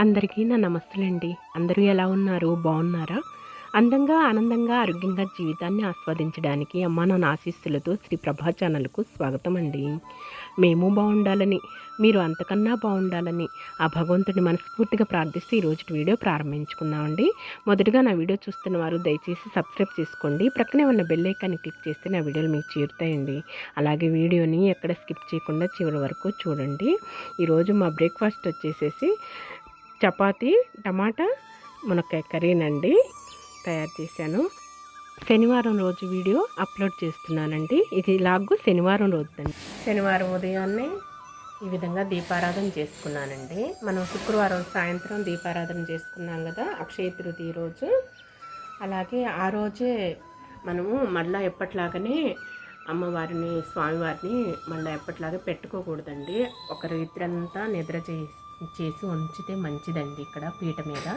అందరికీ నా నమస్తులండి. అందరూ ఎలా ఉన్నారు? బాగున్నారా? అందంగా, ఆనందంగా, ఆరోగ్యంగా జీవితాన్ని ఆస్వాదించడానికి అమ్మా నాన్న ఆశీస్సులతో శ్రీ ప్రభా ఛానల్‌కు స్వాగతం అండి. మేము బాగుండాలని, మీరు అంతకన్నా బాగుండాలని ఆ భగవంతుడిని మనస్ఫూర్తిగా ప్రార్థిస్తూ ఈరోజుటి వీడియో ప్రారంభించుకుందామండి. మొదటగా నా వీడియో చూస్తున్న వారు దయచేసి సబ్స్క్రైబ్ చేసుకోండి. ప్రక్కనే ఉన్న బెల్ ఐకాన్ని క్లిక్ చేస్తే నా వీడియోలు మీకు చేరుతాయండి. అలాగే వీడియోని ఎక్కడ స్కిప్ చేయకుండా చివరి వరకు చూడండి. ఈరోజు మా బ్రేక్ఫాస్ట్ వచ్చేసేసి చపాతీ టమాటా మునక్కాయ కర్రీనండి తయారు చేశాను. శనివారం రోజు వీడియో అప్లోడ్ చేస్తున్నానండి. ఇది ఇలాగూ శనివారం రోజుదండి. శనివారం ఉదయాన్నే ఈ విధంగా దీపారాధన చేసుకున్నానండి. మనం శుక్రవారం సాయంత్రం దీపారాధన చేసుకున్నాం కదా అక్షయ తృతీయ రోజు. అలాగే ఆ రోజే మనము మళ్ళీ ఎప్పట్లాగానే అమ్మవారిని స్వామివారిని మళ్ళీ ఎప్పట్లాగా పెట్టుకోకూడదండి. ఒక రాత్రంతా నిద్ర చేసి ఉంచితే మంచిదండి. ఇక్కడ పీట మీద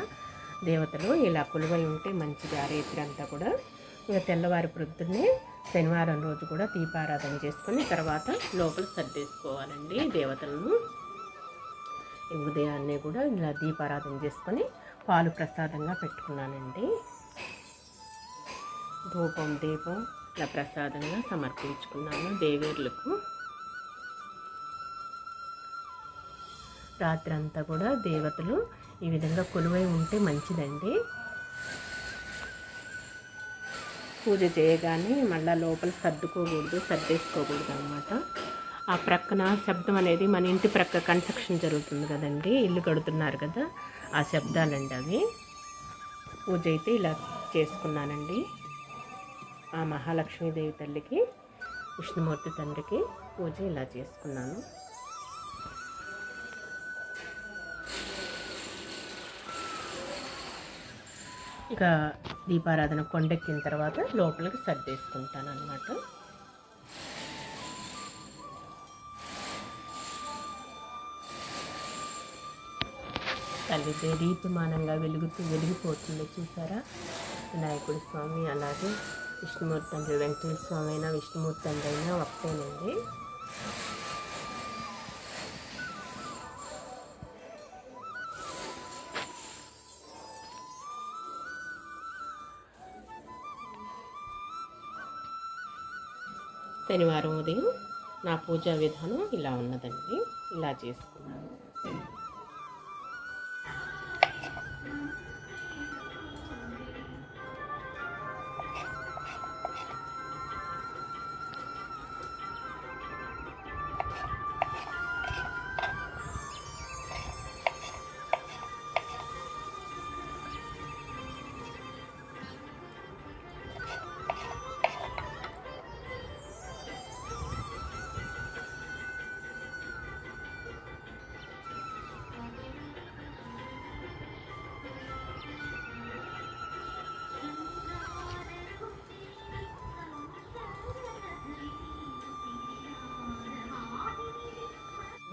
దేవతలు ఇలా కొలువై ఉంటే మంచిది ఆ రాత్రి అంతా కూడా. ఇక తెల్లవారి ప్రొద్దున్నే శనివారం రోజు కూడా దీపారాధన చేసుకొని తర్వాత లోపల సర్దేసుకోవాలండి దేవతలను. ఉదయాన్నే కూడా ఇలా దీపారాధన చేసుకొని పాలు ప్రసాదంగా పెట్టుకున్నానండి. ధూపం దీపం ఇలా ప్రసాదంగా సమర్పించుకున్నాను దేవేర్లకు. రాత్రి అంతా కూడా దేవతలు ఈ విధంగా కొలువై ఉంటే మంచిదండి. పూజ చేయగానే మళ్ళీ లోపల సర్దేసుకోకూడదు అన్నమాట. ఆ ప్రక్కన శబ్దం అనేది మన ఇంటి ప్రక్క కన్స్ట్రక్షన్ జరుగుతుంది కదండి, ఇల్లు కడుతున్నారు కదా, ఆ శబ్దాలండి అవి. పూజ అయితే ఇలా చేసుకున్నానండి. ఆ మహాలక్ష్మీదేవి తల్లికి, విష్ణుమూర్తి తండ్రికి పూజ ఇలా చేసుకున్నాను. ఇక దీపారాధన కొండెక్కిన తర్వాత లోపలికి సర్దేసుకుంటాను అన్నమాట. తల్లి దీపమానంగా వెలిగిపోతుంది చూసారా. వినాయకుడి స్వామి అలాగే విష్ణుమూర్తి తండ్రి, వెంకటేశ్వర స్వామి అయినా విష్ణుమూర్తి తండ్రి అయినా ఒకటేనండి. శనివారం ఉదయం నా పూజా విధానం ఇలా ఉన్నదండి. ఇలా చేసుకున్నాను.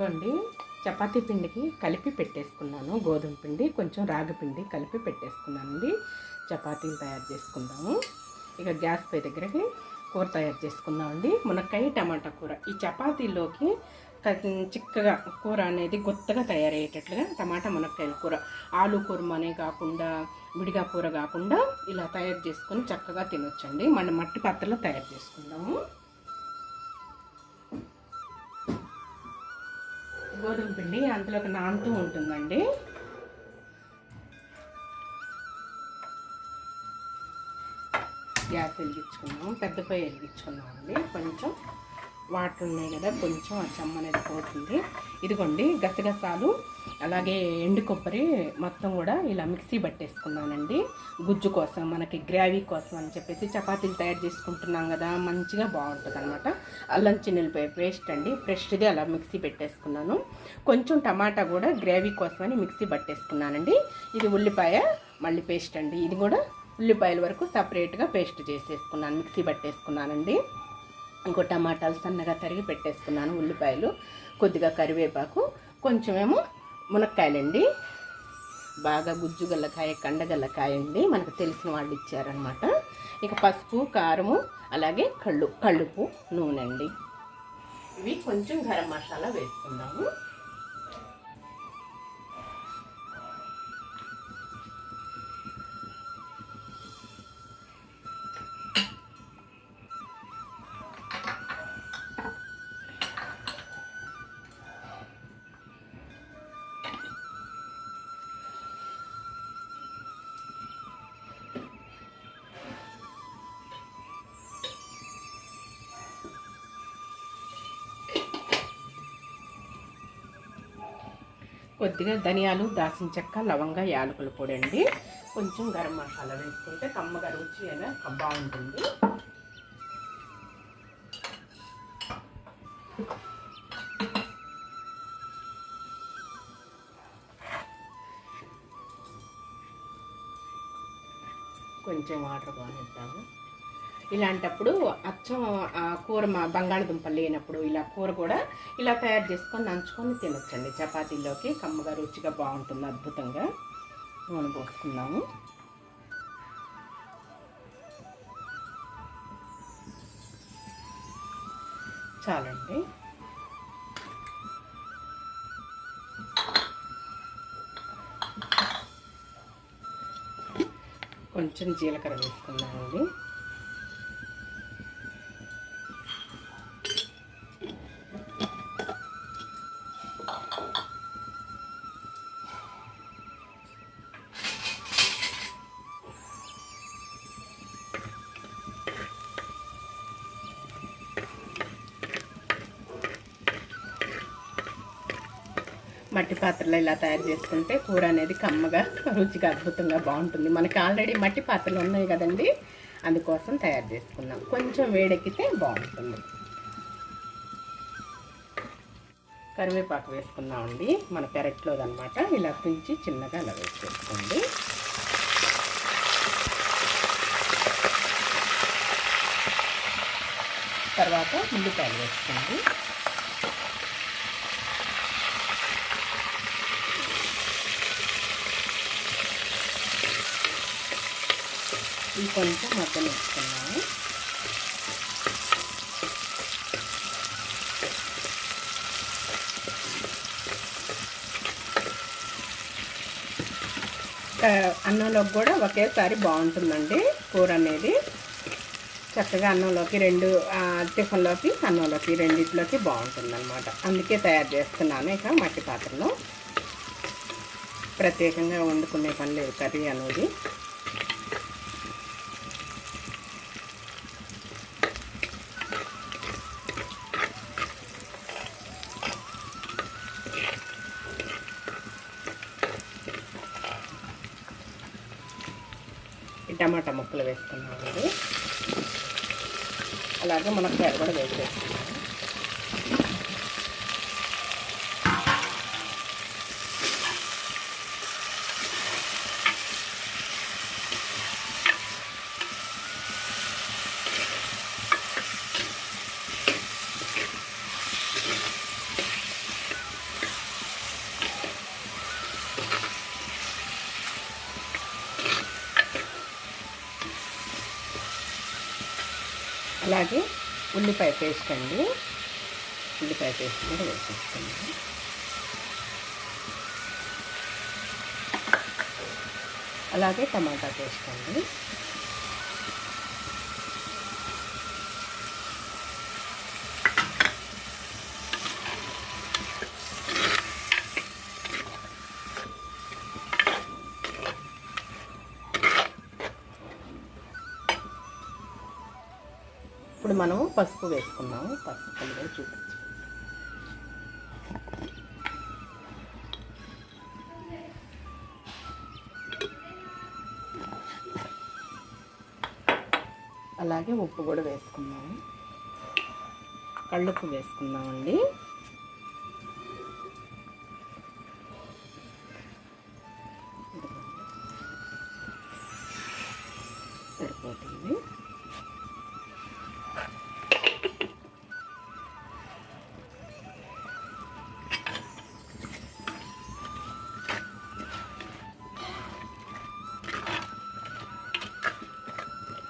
ఇవ్వండి, చపాతీ పిండికి కలిపి పెట్టేసుకున్నాను. గోధుమ పిండి కొంచెం రాగి పిండి కలిపి పెట్టేసుకున్నానండి. చపాతీలు తయారు చేసుకుందాము. ఇక గ్యాస్ పై దగ్గరకి కూర తయారు చేసుకుందామండి. మునక్కాయ టమాటా కూర. ఈ చపాతీలోకి చిక్కగా కూర అనేది గొత్తగా తయారయ్యేటట్లుగా టమాటా మునక్కాయల కూర, ఆలు కుర్మనే కాకుండా విడిగా కూర కాకుండా ఇలా తయారు చేసుకొని చక్కగా తినొచ్చండి. మన మట్టి పాత్రలో తయారు చేసుకుందాము. గోధుమ పిండి అందులోకి నానుతూ ఉంటుందండి. గ్యాస్ వెలిగించుకున్నాము, పెద్ద పొయ్యి వెలిగించుకున్నామండి. కొంచెం వాటర్ ఉన్నాయి కదా, కొంచెం ఆ చెమ్మ అనేది పోతుంది. ఇదిగోండి గసగసాలు అలాగే ఎండు కొబ్బరి మొత్తం కూడా ఇలా మిక్సీ పట్టేసుకున్నానండి. గుజ్జు కోసం, మనకి గ్రేవీ కోసం అని చెప్పేసి చపాతీలు తయారు చేసుకుంటున్నాం కదా, మంచిగా బాగుంటుంది అనమాట. అల్లం చిన్నులపాయ పేస్ట్ అండి, ఫ్రెష్ది అలా మిక్సీ పెట్టేసుకున్నాను. కొంచెం టమాటా కూడా గ్రేవీ కోసం అని మిక్సీ పట్టేసుకున్నానండి. ఇది ఉల్లిపాయ మళ్ళీ పేస్ట్ అండి. ఇది కూడా ఉల్లిపాయల వరకు సపరేట్గా పేస్ట్ చేసేసుకున్నాను, మిక్సీ పట్టేసుకున్నానండి. ఇంకో టమాటాలు సన్నగా తరిగి పెట్టేసుకున్నాను, ఉల్లిపాయలు, కొద్దిగా కరివేపాకు, కొంచెమేమో మునక్కాయలండి. బాగా గుజ్జు గల్లకాయ, కండగల్లకాయ అండి, మనకు తెలిసిన వాళ్ళు ఇచ్చారనమాట. ఇక పసుపు, కారము, అలాగే కళ్ళుపు, నూనె అండి. ఇవి కొంచెం గరం మసాలా వేసుకుందాము. కొద్దిగా ధనియాలు, దాల్చిన చెక్క, లవంగ, యాలకుల పొడి అండి. కొంచెం గరం మసాలా వేసుకుంటే కమ్మగా రుచి అనేది బాగుంటుంది. కొంచెం వాటర్ బాగుంటాము. ఇలాంటప్పుడు అచ్చం కూర బంగాళదుంపలు లేనప్పుడు ఇలా కూర కూడా ఇలా తయారు చేసుకొని నంచుకొని తినొచ్చండి. చపాతీలోకి కమ్మగా రుచిగా బాగుంటుంది. అద్భుతంగా నూనె పోసుకున్నాము. చాలండి. కొంచెం జీలకర్ర వేసుకున్నామండి. మట్టి పాత్రలో ఇలా తయారు చేసుకుంటే కూర అనేది కమ్మగా రుచిగా అద్భుతంగా బాగుంటుంది. మనకి ఆల్రెడీ మట్టి పాత్రలు ఉన్నాయి కదండి, అందుకోసం తయారు చేసుకున్నాం. కొంచెం వేడెక్కితే బాగుంటుంది. కరివేపాకు వేసుకున్నామండి. మన పెరట్లోదనమాట. ఇలా తుంచి చిన్నగా అలా వేసేసుకోండి. తర్వాత ఉల్లిపాయలు వేసుకోండి. ఇవి కొంచెం మగ్గనిస్తున్నాము. అన్నంలోకి కూడా ఒకేసారి బాగుంటుందండి కూర అనేది. చక్కగా అన్నంలోకి టిఫిన్లోకి అన్నంలోకి రెండింటిలోకి బాగుంటుంది అనమాట. అందుకే తయారు చేస్తున్నాను. ఇక మట్టి పాత్రలో ప్రత్యేకంగా వండుకునే పని లేదు కర్రీ అనేది. టమాటా ముక్కలు వేసుకున్నామండి. అలాగే మునక్కాయలు కూడా వేసేసుకున్నాము. అలాగే ఉల్లిపాయ పేస్ట్ అండి. ఉల్లిపాయ పేస్ట్ కూడా వేసేసుకుందాం. అలాగే టమాటా పేస్ట్ అండి. ఇప్పుడు మనం పసుపు వేసుకున్నాము. పసుపు కూడా చూపించి అలాగే ఉప్పు కూడా వేసుకున్నాము. కళ్ళుప్పు వేసుకున్నామండి. సరిపోతుంది.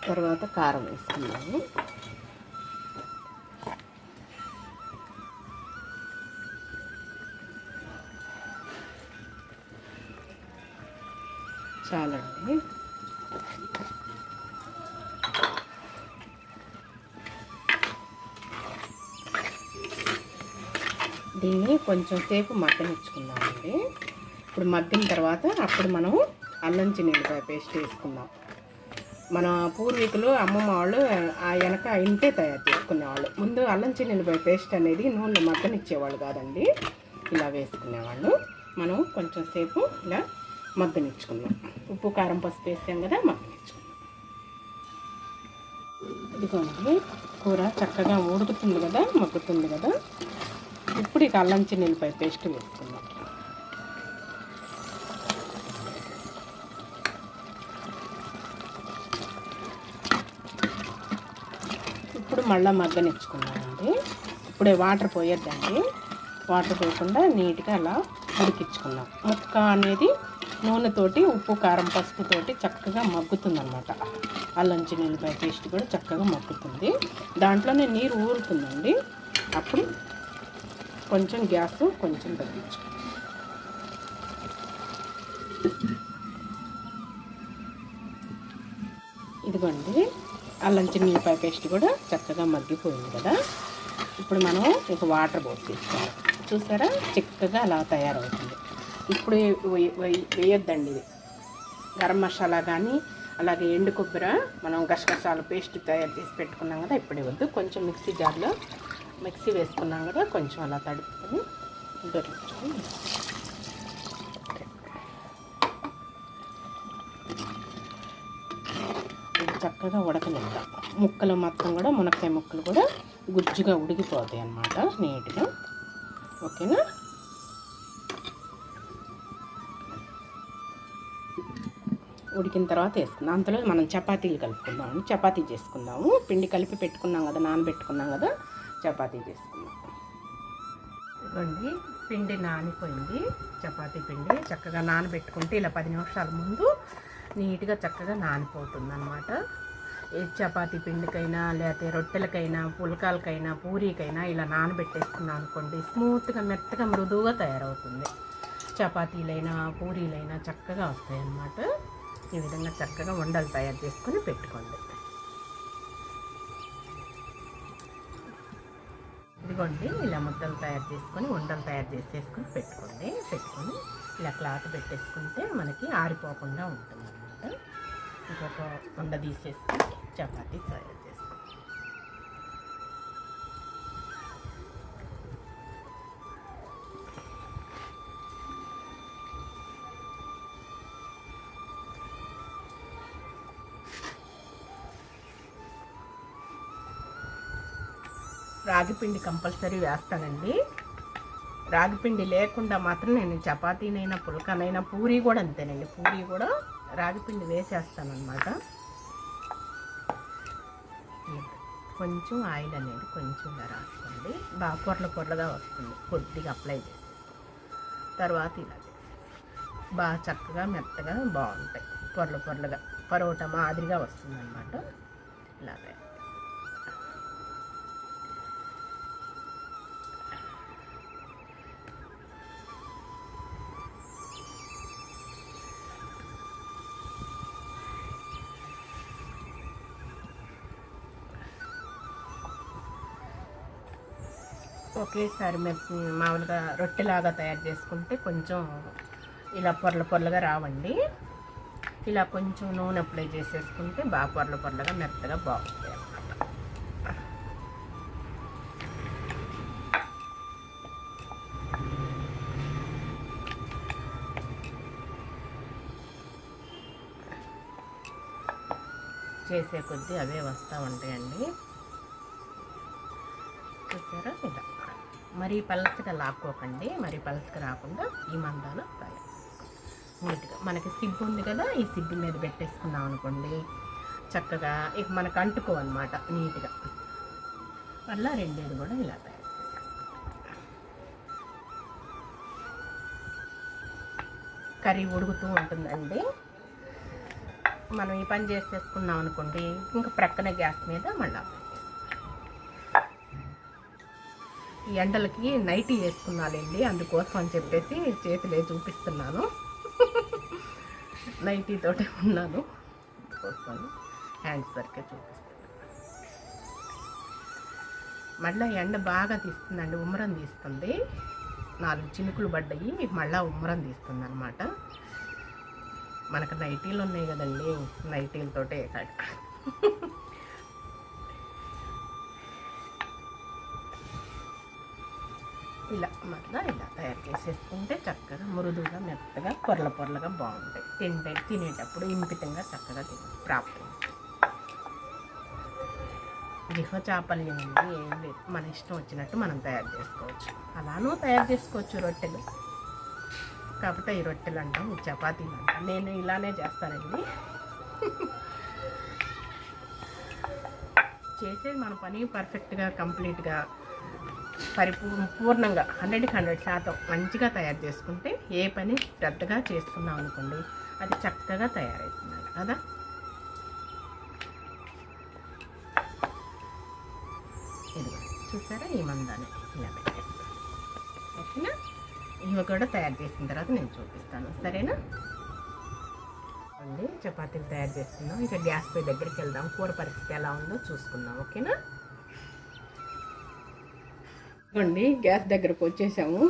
తర్వాత కారం వేసుకున్నాము. చాలండి. దీన్ని కొంచెం సేపు మగ్గనిచ్చుకున్నామండి. ఇప్పుడు మగ్గిన తర్వాత అప్పుడు మనం అల్లం చిన్నులపాయ పేస్ట్ వేసుకున్నాం. మన పూర్వీకులు అమ్మమ్మ వాళ్ళు ఆ వెనక ఇంతే తయారు చేసుకునేవాళ్ళు. ముందు అల్లం చిన్నులపాయ పేస్ట్ అనేది నూనెలో మగ్గనిచ్చేవాళ్ళు కాదండి, ఇలా వేసుకునేవాళ్ళు. మనం కొంచెం సేపు ఇలా మగ్గనిచ్చుకుందాం. ఉప్పు కారం పసుపు వేసాం కదా, మగ్గనిచ్చుకుందాం. ఇదిగోండి, కూర చక్కగా ఉడుకుతుంది కదా, మగ్గుతుంది కదా. ఇప్పుడు ఇక అల్లం చిన్నులపై పేస్ట్ వేసుకుందాం. ఇప్పుడు మళ్ళీ మగ్గనిచ్చుకున్నామండి. ఇప్పుడే వాటర్ పోయొద్దండి, వాటర్ పోయకుండా నీట్గా అలా ఉడికించుకున్నాం. ముక్క అనేది నూనెతోటి ఉప్పు కారం పసుపుతోటి చక్కగా మగ్గుతుంది అన్నమాట. అల్లం చిన్నులపై పేస్ట్ కూడా చక్కగా మగ్గుతుంది. దాంట్లోనే నీరు ఊరుతుందండి. అప్పుడు కొంచెం గ్యాస్ కొంచెం తగ్గించు. ఇదిగోండి, అల్లం చిన్నులపై పేస్ట్ కూడా చక్కగా మగ్గిపోయింది కదా. ఇప్పుడు మనం ఇక వాటర్ పోసేస్తాం. చూసారా, చిక్కగా అలా తయారవుతుంది. ఇప్పుడు వేయొద్దండి ఇది. గరం మసాలా కానీ అలాగే ఎండు కొబ్బరి మనం గసగసాల పేస్ట్ తయారు చేసి పెట్టుకున్నాం కదా, ఇప్పుడు ఇవ్వద్దు. కొంచెం మిక్సీ జార్లో మిక్సీ వేసుకున్నాం కదా, కొంచెం అలా తడుపుకొని దొరుకుతుంది. ఇది చక్కగా ఉడకనిద్దాం. ముక్కలు మొత్తం కూడా, మునక్కాయ ముక్కలు కూడా గుజ్జుగా ఉడికిపోతాయి అన్నమాట నీట్గా. ఓకేనా? ఉడికిన తర్వాత వేసుకుందాం. అంతలో మనం చపాతీలు కలుపుకుందాము. చపాతీ చేసుకుందాము. పిండి కలిపి పెట్టుకున్నాం కదా, నానబెట్టుకున్నాం కదా, చపాతీ చేసుకుందాం. ఇదిగోండి, పిండి నానిపోయింది. చపాతీ పిండి చక్కగా నానబెట్టుకుంటే ఇలా 10 నిమిషాల ముందు నీట్గా చక్కగా నానిపోతుంది అన్నమాట. ఏ చపాతీ పిండికైనా లేకపోతే రొట్టెలకైనా పుల్కాలకైనా పూరీకైనా ఇలా నానబెట్టేసుకున్నాం అనుకోండి, స్మూత్గా మెత్తగా మృదువుగా తయారవుతుంది. చపాతీలైనా పూరీలైనా చక్కగా వస్తాయి అన్నమాట. ఈ విధంగా చక్కగా ఉండలు తయారు చేసుకొని పెట్టుకోండి. ఇదిగోండి, ఇలా ముద్దలు తయారు చేసుకొని ఉండలు తయారు చేసేసుకొని పెట్టుకోండి. పెట్టుకొని ఇలా క్లాత్ పెట్టేసుకుంటే మనకి ఆరిపోకుండా ఉంటుంది అన్నమాట. ఇంకొక ఉండ తీసేసుకొని చపాతీ తయారు చేసుకోండి. రాగిపిండి కంపల్సరీ వేస్తానండి. రాగిపిండి లేకుండా మాత్రం నేను చపాతీనైనా పుల్కానైనా పూరీ కూడా అంతేనండి. పూరీ కూడా రాగిపిండి వేసేస్తానన్నమాట. కొంచెం ఆయిల్ అనేది కొంచెంగా రాసుకోండి. బాగా పొరలుగా వస్తుంది. కొద్దిగా అప్లై చేసి తర్వాత ఇలా చేసేసి బాగా చక్కగా మెత్తగా బాగుంటాయి. పొరలుగా పరోటా మాదిరిగా వస్తుంది అన్నమాట. ఇలాగే ఒకేసారి మామూలుగా రొట్టెలాగా తయారు చేసుకుంటే కొంచెం ఇలా పొరలుగా రావండి. ఇలా కొంచెం నూనె అప్లై చేసేసుకుంటే బాగా పొరలుగా మెత్తగా బాగుంటాయి అన్నమాట. చేసే కొద్దీ అవే వస్తూ ఉంటాయండి. చూసారా, ఇలా మరీ పలసగా లాక్కోకండి. మరీ పలసగా రాకుండా ఈ మందాలు తయారు నీట్గా. మనకి సిబ్బు ఉంది కదా, ఈ సిబ్బు మీద పెట్టేసుకున్నాం అనుకోండి, చక్కగా ఇక మనకు అంటుకోవన్నమాట నీట్గా. మళ్ళీ రెండేది కూడా ఇలా తయారు చేసేసుకుంటాం. కర్రీ ఉడుకుతూ ఉంటుందండి. మనం ఈ పని చేసేసుకున్నాం అనుకోండి, ఇంకా ప్రక్కన గ్యాస్ మీద మళ్ళీ ఈ ఎండలకి నైటీ వేసుకున్నానండి. అందుకోసం అని చెప్పేసి చేతులే చూపిస్తున్నాను. నైటీతోటే ఉన్నాను కోసం హ్యాండ్స్ వరకే చూపిస్తున్నాను. మళ్ళీ ఎండ బాగా తీస్తుందండి, ఉమ్మరం తీస్తుంది. 4 చినుకులు పడ్డాయి, మళ్ళీ ఉమ్మరం తీస్తుంది అన్నమాట. మనకు నైటీలు ఉన్నాయి కదండి, నైటీలతోటే ఇలా మళ్ళీ ఇలా తయారు చేసేసుకుంటే చక్కగా మృదువుగా మెత్తగా పొరల పొరలుగా బాగుంటాయి. తినేటప్పుడు ఇంపితంగా చక్కగా ప్రాప్తం. జిహ్వ చాపల్యం ఉంది, ఏం లేదు, మన ఇష్టం వచ్చినట్టు మనం తయారు చేసుకోవచ్చు. అలానూ తయారు చేసుకోవచ్చు రొట్టెలు. కాకపోతే ఈ రొట్టెలు అంటాం, ఈ చపాతీలు అంటాం. నేను ఇలానే చేస్తానండి. చేసేది మన పని పర్ఫెక్ట్గా కంప్లీట్గా పూర్ణంగా 100% మంచిగా తయారు చేసుకుంటే ఏ పని శ్రద్ధగా చేసుకున్నాం అనుకోండి అది చక్కగా తయారవుతుంది కదా. ఇది చూసారా, ఈ మందాన్ని ఇలా పెట్టేస్తాను. ఓకేనా, ఇవి కూడా తయారు చేసిన తర్వాత నేను చూపిస్తాను, సరేనా అండి. చపాతీలు తయారు చేసుకుందాం. ఇక గ్యాస్ పొయ్యి దగ్గరికి వెళ్దాం, కూర పరిస్థితి ఎలా ఉందో చూసుకుందాం. ఓకేనా అండి, గ్యాస్ దగ్గరకు వచ్చేసాము.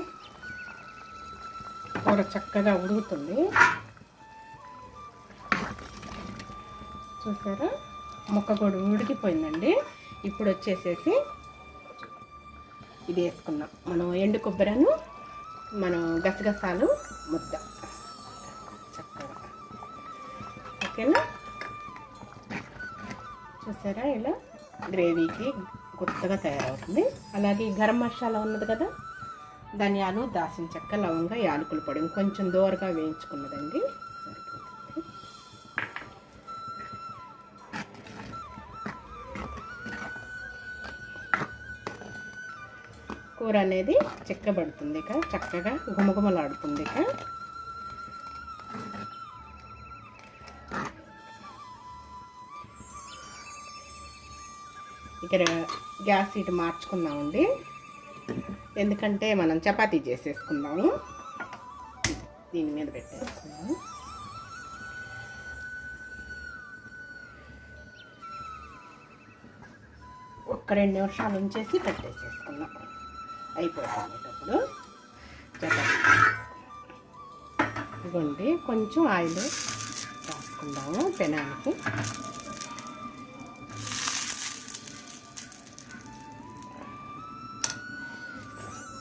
కూర చక్కగా ఉడుకుతుంది చూసారా, ముక్క కూడా ఉడికిపోయిందండి. ఇప్పుడు వచ్చేసేసి ఇది వేసుకున్నాం మనం, ఎండు కొబ్బరిను మనం గసగసాలు ముద్ద చక్కగా. ఓకేనా, చూసారా ఇలా గ్రేవీకి కొత్తగా తయారవుతుంది. అలాగే గరం మసాలా ఉన్నది కదా, ధనియాలు, దాల్చిన చెక్క, లవంగ, యాలకుల పొడి కొంచెం దోరగా వేయించుకున్నదండి, సరిపోతుంది. కూర అనేది చిక్కబడుతుంది, ఇక చక్కగా గుమగుమలాడుతుంది. ఇక గ్యాస్ ఇటు మార్చుకుందామండి, ఎందుకంటే మనం చపాతీ చేసేసుకుందాము. దీని మీద పెట్టేసుకుందాము. ఒక్క 2 నిమిషాలు ఉంచేసి పెట్టేసేసుకుందాం, అయిపోతున్నప్పుడు చపాతీ. ఇదిగోండి, కొంచెం ఆయిల్ రాసుకుందాము పెనానికి.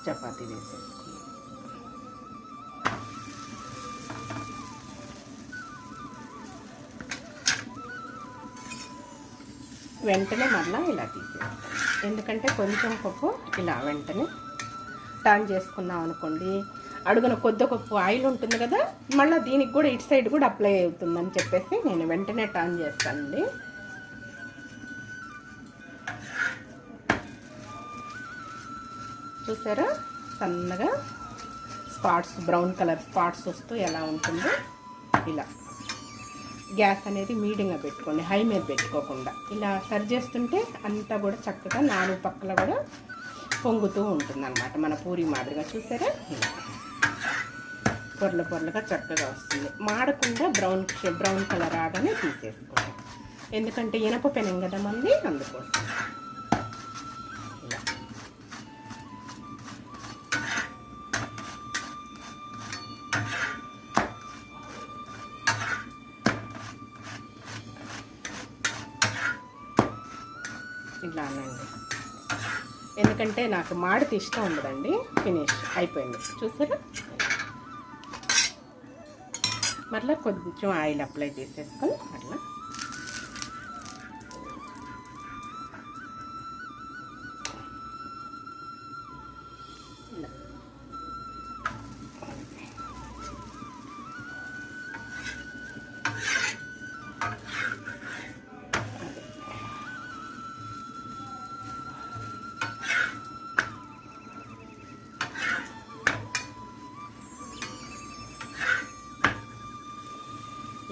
చపాతీ వేసేసుకున్నాం. వెంటనే మళ్ళీ ఇలా తీసేస్తాం, ఎందుకంటే కొంచెం పప్పు ఇలా వెంటనే టర్న్ చేసుకున్నాం అనుకోండి, అడుగున కొద్ది గొప్ప ఆయిల్ ఉంటుంది కదా, మళ్ళీ దీనికి కూడా ఇటు సైడ్ కూడా అప్లై అవుతుందని చెప్పేసి నేను వెంటనే టర్న్ చేస్తానండి. చూసారా, సన్నగా స్పాట్స్, బ్రౌన్ కలర్ స్పాట్స్ వస్తూ ఎలా ఉంటుందో ఇలా. గ్యాస్ అనేది మీడియంగా పెట్టుకోండి, హై మీద పెట్టుకోకుండా. ఇలా సర్వ్ చేస్తుంటే అంతా కూడా చక్కగా 4 పక్కల కూడా పొంగుతూ ఉంటుందన్నమాట, మన పూరి మాదిరిగా. చూసారా, ఇలా పొరలు పొరలుగా చక్కగా వస్తుంది. మాడకుండా బ్రౌన్ కలర్ రాగానే తీసేసుకోండి, ఎందుకంటే ఇనప పెనం కదా మంది, అందుకోసం. ఇలా అనండి, ఎందుకంటే నాకు మాడితే ఇష్టం ఉండదండి. ఫినిష్ అయిపోయింది చూసారా. మరలా కొంచెం ఆయిల్ అప్లై చేసేసుకొని అట్లా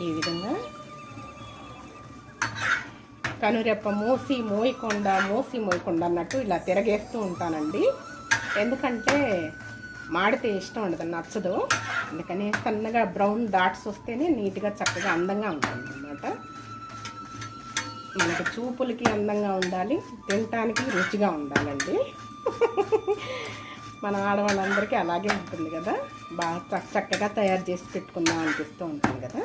ఈ విధంగా కనురెప్ప మూసి మోయకుండా అన్నట్టు ఇలా తిరగేస్తూ ఉంటానండి. ఎందుకంటే మాడితే ఇష్టం ఉండదు, నచ్చదు. అందుకని సన్నగా బ్రౌన్ డాట్స్ వస్తేనే నీట్గా చక్కగా అందంగా ఉంటుంది అన్నమాట. మనకు చూపులకి అందంగా ఉండాలి, తినటానికి రుచిగా ఉండాలండి. మన ఆడవాళ్ళందరికీ అలాగే ఉంటుంది కదా, బాగా చక్కగా తయారు చేసి పెట్టుకుందాం అనిపిస్తూ ఉంటుంది కదా.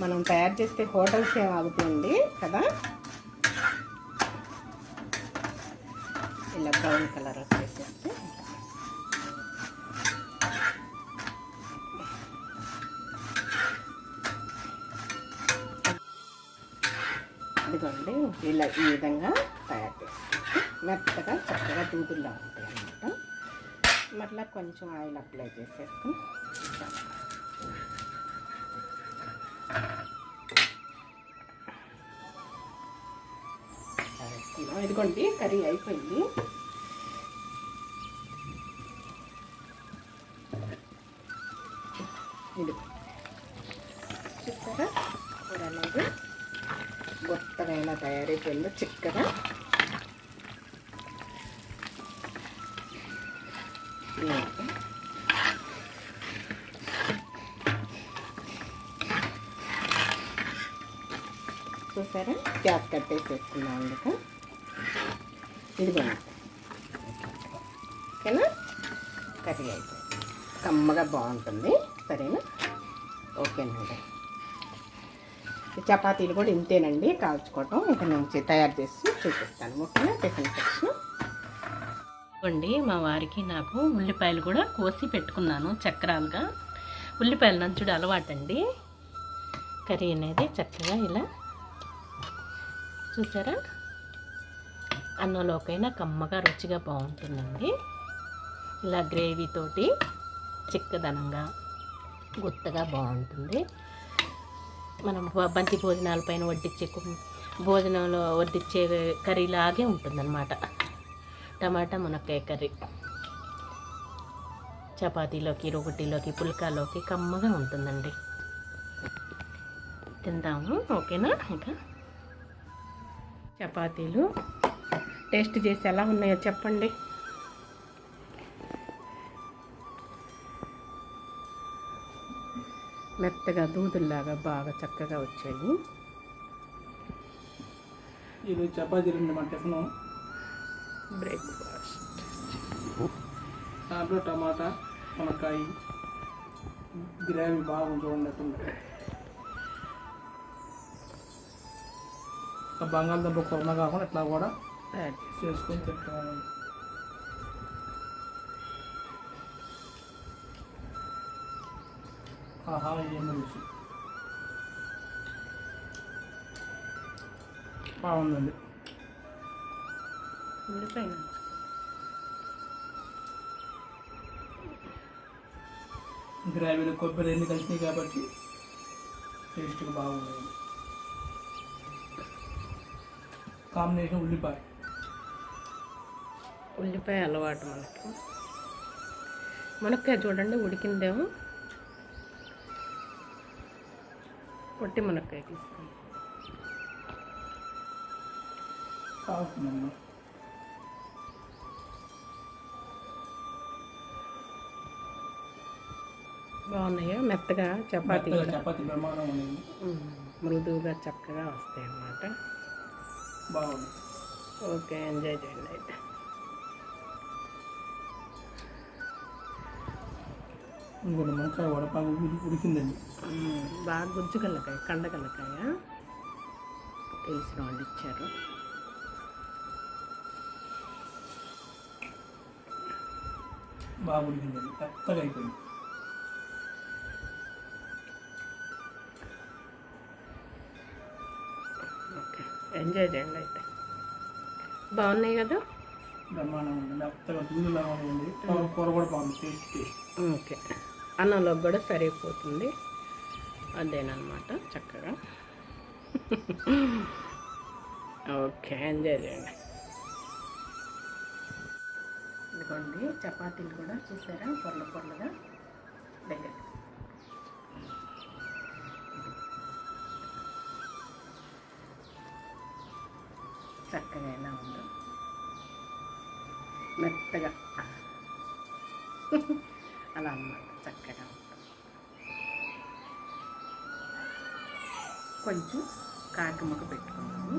మనం తయారు చేస్తే హోటల్స్ ఏం ఆగుతాయండి కదా. ఇలా బ్రౌన్ కలర్ వచ్చేసేస్తే ఇదిగోండి ఇలా ఈ విధంగా తయారు చేసుకుంటే మెత్తగా చక్కగా దూదుల్లా ఉంటాయి అన్నమాట. మరలా కొంచెం ఆయిల్ అప్లై చేసేసుకుని ఇదిగోండి కర్రీ అయిపోయింది. ఇది చూసారా కూర అనేది గొప్పగా ఎలా తయారైపోయిందో చిక్కగా. చూసారా గ్యాస్ కట్టేసేసుకున్నాం అందుక. ఇది బాగుంటుంది ఓకేనా. కర్రీ అయిపోయింది, కమ్మగా బాగుంటుంది. సరేనా, ఓకేనండి. చపాతీలు కూడా ఇంతేనండి కాల్చుకోవటం. ఇక నుంచి తయారు చేసి చూపిస్తాను ఓకేనా. టిఫిన్ సెక్షన్ అండి. మా వారికి నాకు ఉల్లిపాయలు కూడా కోసి పెట్టుకున్నాను చక్రాలుగా. ఉల్లిపాయలు నంచుడు అలవాటండి. కర్రీ అనేది చక్కగా ఇలా చూసారా, అన్నంలోకైనా కమ్మగా రుచిగా బాగుంటుందండి. ఇలా గ్రేవీతోటి చిక్కదనంగా గుత్తగా బాగుంటుంది. మనం బంతి భోజనాల పైన వడ్డించే భోజనంలో వడ్డించే కర్రీలాగే ఉంటుందన్నమాట. టమాటా మునక్కాయ కర్రీ చపాతీలోకి, రొగటిలోకి, పుల్కాలోకి కమ్మగా ఉంటుందండి. తిందాము ఓకేనా. ఇంకా చపాతీలు టేస్ట్ చేసి ఎలా ఉన్నాయో చెప్పండి. మెత్తగా దూదుల్లాగా బాగా చక్కగా వచ్చాయి. ఇది చపాతీలు మా టిఫిన్ బ్రేక్ఫాస్ట్. దాంట్లో టమాటా మునక్కాయ గ్రేవీ బాగుంది చూడండి. బంగాళదుంప కొరమ కాకుండా ఇట్లా కూడా చేసుకొని తింటాను. ఆహా ఏమి రుచి బాగుందండి. ఉల్లిపాయ గ్రేవీలో కొబ్బరి ఎన్ని కలిసినాయి కాబట్టి టేస్ట్గా బాగుంది. కాంబినేషన్ ఉల్లిపాయ అలవాటు మనకి. మునక్కాయ చూడండి ఉడికిందేమో. పొట్టి మునక్కాయ తీసుకుంటాం. బాగున్నాయా మెత్తగా చపాతీ మృదువుగా చక్కగా వస్తాయి అన్నమాట. బాగుంది. ఓకే, ఎంజాయ్ చేయండి అయితే. ఇంకొక మంచిగా వడపాకు ఉడికిందండి. బాగా గుజ్జు కల్లకాయ, కండకల్లకాయ తెలిసిన వాళ్ళు ఇచ్చారు. బాగా ఉడికిందండి, మెత్తగా అయిపోయింది. ఓకే, ఎంజాయ్ చేయండి అయితే. బాగున్నాయి కదా. బ్రహ్మాండంగా ఉంది, మెత్తగా దూదులాగా ఉంది. కూర కూడా బాగుంది, టేస్ట్. ఓకే, అన్నంలోకి కూడా సరిపోతుంది. అదేనమాట చక్కగా. ఓకే, ఎంజాయ్ చేయండి. ఇదిగోండి చపాతీలు కూడా చూసారా పొరలు పొరలుగా దగ్గర చక్కగా ఎలా ఉందో మెత్తగా అలా అన్నమాట. చక్కగా ఉంటుంది. కొంచెం కాకమ్మక పెట్టుకున్నాము.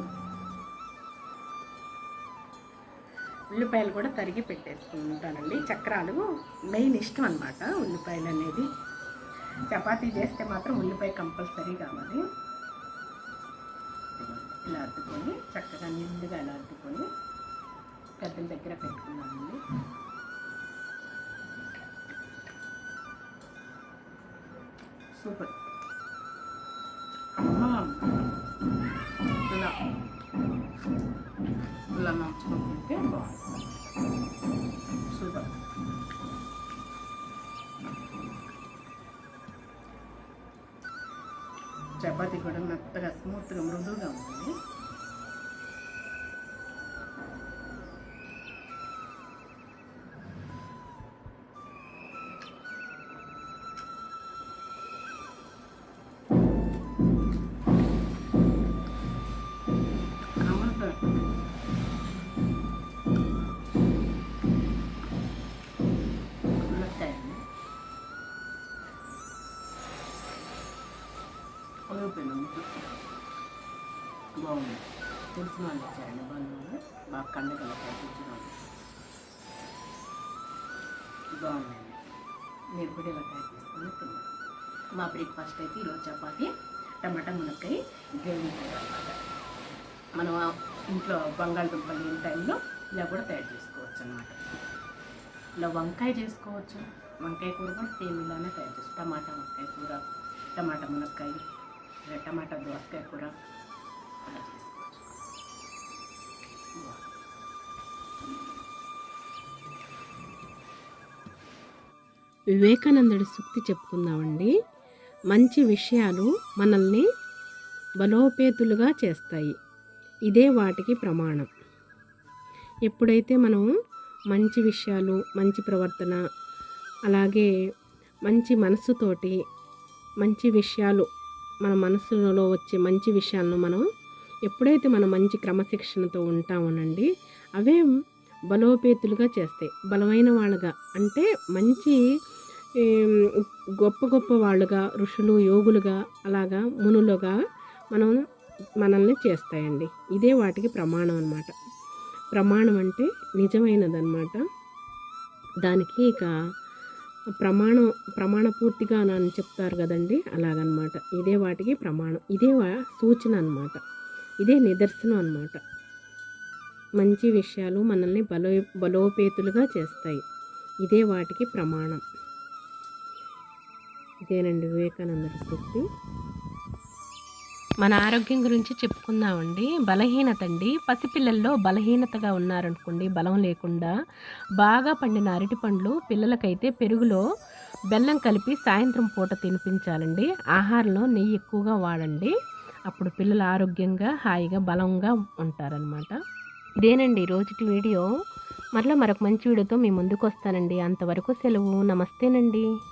ఉల్లిపాయలు కూడా తరిగి పెట్టేసుకుంటానండి. చక్రాలు మెయిన్ ఇష్టం అన్నమాట. ఉల్లిపాయలు అనేది చపాతీ చేస్తే మాత్రం ఉల్లిపాయ కంపల్సరీ కావాలి. ఇలా అద్దుకొని చక్కగా నిండుగా ఇలా అద్దుకొని పెద్దల దగ్గర పెట్టుకున్నానండి. సూపర్. ఇలా మార్చుకుంటే బాగుంటుంది. సూపర్. చపాతీ కూడా మెత్తగా స్మూత్గా మృదువుగా ఉంటుంది. బాగుంది. తెలిసిన వాళ్ళు వచ్చారండి, బంధువులు బాగా కండగల ప్రయత్నించడం బాగుందండి. మీరు కూడా ఇలా ట్రై చేసుకొని తిన్నారు. మా బ్రేక్ఫాస్ట్ అయితే ఈరోజు చపాతి, టమాటా మునక్కాయ గ్రేవీ కూర అన్నమాట. మనం ఇంట్లో బంగాళదుంపలు లేని టైంలో ఇలా కూడా తయారు చేసుకోవచ్చు అన్నమాట. ఇలా వంకాయ చేసుకోవచ్చు. వంకాయ కూర కూడా సేమ్ ఇలానే తయారు చేసుకోవచ్చు. టమాటా వంకాయ కూర, టమాటా మునక్కాయ, టమాటా దోసకాయ కూర అలా చేసుకోవచ్చు. వివేకానందుడి సూక్తి చెప్పుకుందామండి. మంచి విషయాలు మనల్ని బలోపేతులుగా చేస్తాయి. ఇదే వాటికి ప్రమాణం. ఎప్పుడైతే మనం మంచి విషయాలు, మంచి ప్రవర్తన, అలాగే మంచి మనసుతోటి మంచి విషయాలు, మన మనసులో వచ్చే మంచి విషయాలను మనం ఎప్పుడైతే మనం మంచి క్రమశిక్షణతో ఉంటామోనండి, అవే బలోపేతులుగా చేస్తాయి. బలమైన వాళ్ళుగా అంటే మంచి గొప్ప గొప్ప వాళ్ళుగా, ఋషులు, యోగులుగా, అలాగా మునులుగా మనల్ని చేస్తాయండి. ఇదే వాటికి ప్రమాణం అన్నమాట. ప్రమాణం అంటే నిజమైనదన్నమాట. దానికి ఇక ప్రమాణపూర్తిగా అని చెప్తారు కదండి, అలాగనమాట. ఇదే వాటికి ప్రమాణం, ఇదే సూచన అన్నమాట, ఇదే నిదర్శనం అన్నమాట. మంచి విషయాలు మనల్ని బలోపేతులుగా చేస్తాయి. ఇదే వాటికి ప్రమాణం. ఇదేనండి వివేకానందుడి సూక్తి. మన ఆరోగ్యం గురించి చెప్పుకుందామండి. బలహీనత అండి. పసిపిల్లల్లో బలహీనతగా ఉన్నారనుకోండి, బలం లేకుండా, బాగా పండిన అరటి పండ్లు పిల్లలకైతే పెరుగులో బెల్లం కలిపి సాయంత్రం పూట తినిపించాలండి. ఆహారంలో నెయ్యి ఎక్కువగా వాడండి. అప్పుడు పిల్లలు ఆరోగ్యంగా, హాయిగా, బలంగా ఉంటారనమాట. ఇదేనండి రోజుటి వీడియో. మరలా మరొక మంచి వీడియోతో మీ ముందుకు వస్తానండి. అంతవరకు సెలవు. నమస్తేనండి.